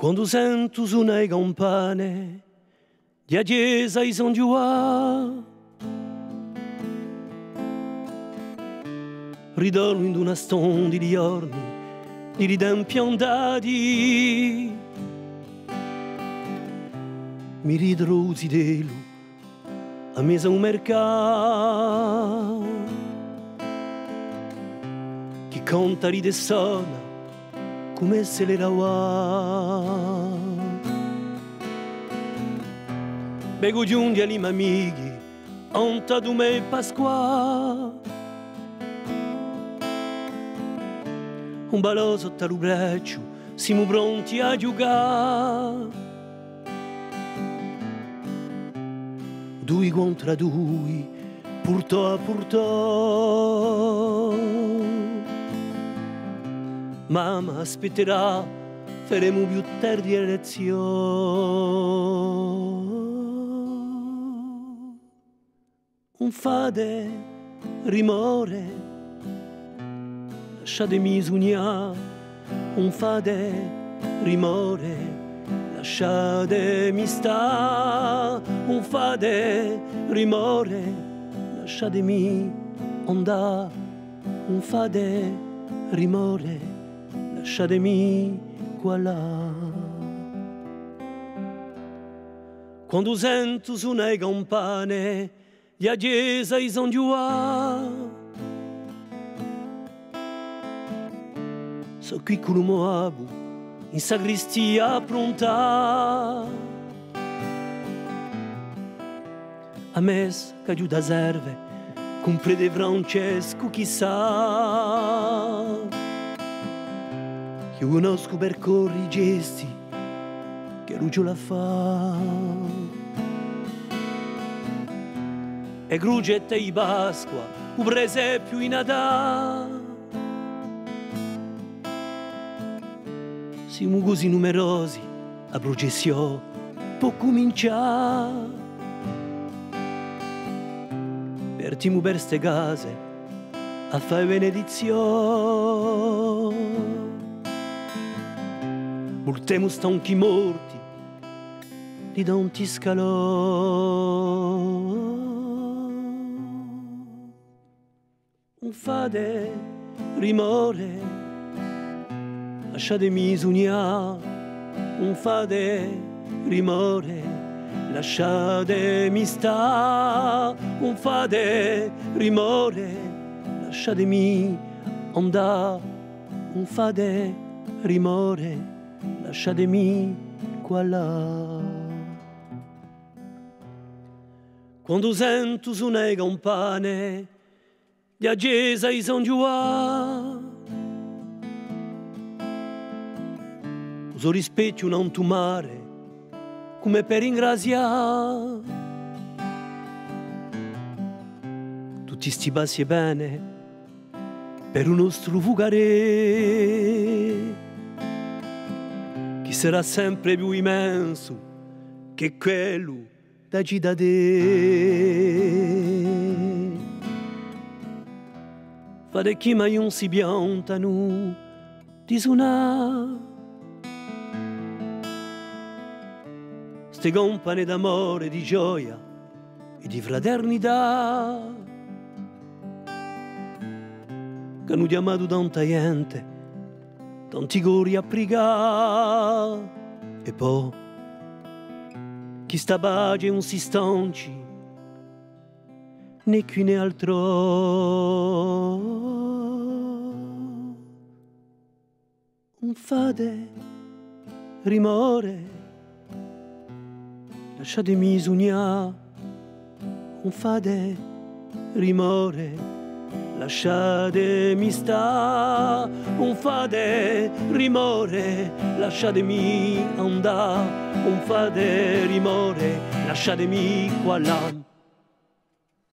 Quando sento suonare campane di chiesa di San Giovanni, ridolo in una stonda di giorni di ridempi andati, mi ritrovo zitelo a mesa un mercato, chi conta ride sana come se l'era va. Bego giunti agli amici, onta du me Pasqua, un balò sotto il braccio, siamo pronti a giocare. Due contro due, purtò a purtò. Mamma aspetterà, faremo più tardi le lezioni. Un fade rimore, lasciatemi sognare. Un fade rimore, lasciatemi sta. Un fade rimore, lasciatemi andare. Un fade rimore, lasciatemi qua là. Quando sento suonare campane di chiesa di San Giovanni, so qui con un moabu in sacristia pronta, a messa che aiuta serve comprede Francesco chissà. Io conosco percorri i gesti che Lucio la fa, e crugetta di Pasqua, un presepio in Natale. Siamo così numerosi, la processione può cominciare. Partiamo per ste case a fare benedizione. Portiamo stanchi morti di tanti scalò. Un fade rimore, lasciatemi sognare. Un fade rimore, lasciatemi sta. Un fade rimore, lasciatemi andare. Un fade rimore, lasciatemi qua là. Quando sento suonare campane di chiesa di San Giovanni, uso rispecchio non tu mare come per ringraziare tutti sti passi bene per un nostro fugare che sarà sempre più immenso che quello da Cidade. Fate chi mai non si piantano di suonare ste compane d'amore, di gioia e di fraternità che hanno chiamato tanta gente, tanti cori a pregare. E poi chi sta pace non si stanci né qui né altro. Un fade rimore, lasciatemi sognare. Un fade rimore, lasciatemi sta. Un fade rimore, lasciatemi andare. Un fade rimore, lasciatemi qua là.